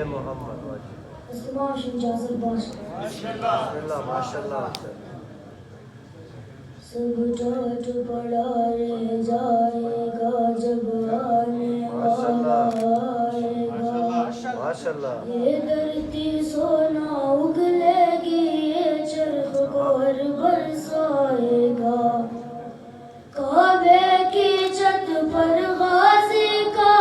محمد استماع اجازت باش بسم اللہ ماشاء اللہ سب ٹوٹ پڑا رہ جائے گا جب آنے والا آئے گا ماشاء اللہ یہ دھرتی سونا اگلے گی یہ چرخ گور برسائے گا کعبے کی چھت پر غازی کا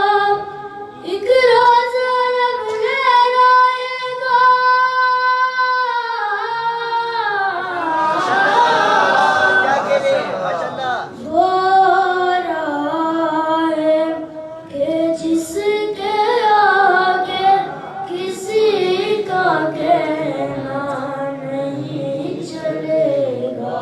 ایک راز علم لہرائے گا دور آئے کہ جس کے آگے کسی کا کہنا نہیں چلے گا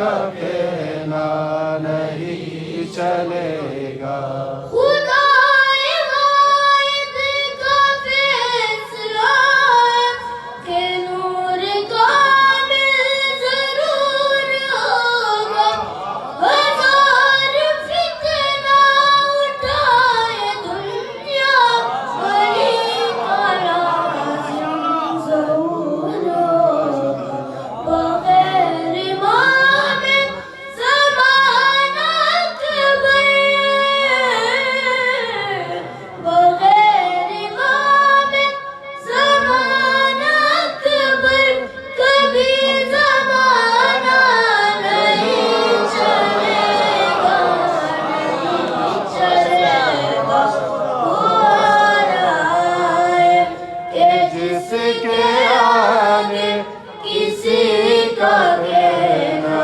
کا کہنا نہیں چلے گا خدائے واحد کا فیصلہ ہے کہ نور کامل ضرور ہوگا ہزار فتنہ اٹھائے دنیا ولی کا لازم ضرور ہوگا بغیر امام زمانہ اکبر بغیر امام زمانہ اکبر کبھی زمانہ نہیں چلے گا نہیں چلے گا وہ آئے کہ جس کے آنے کسی کا کہنا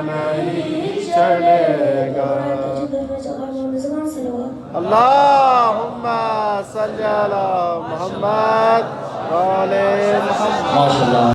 نہیں چلے گا اللہم صلی علی محمد و علی محمد.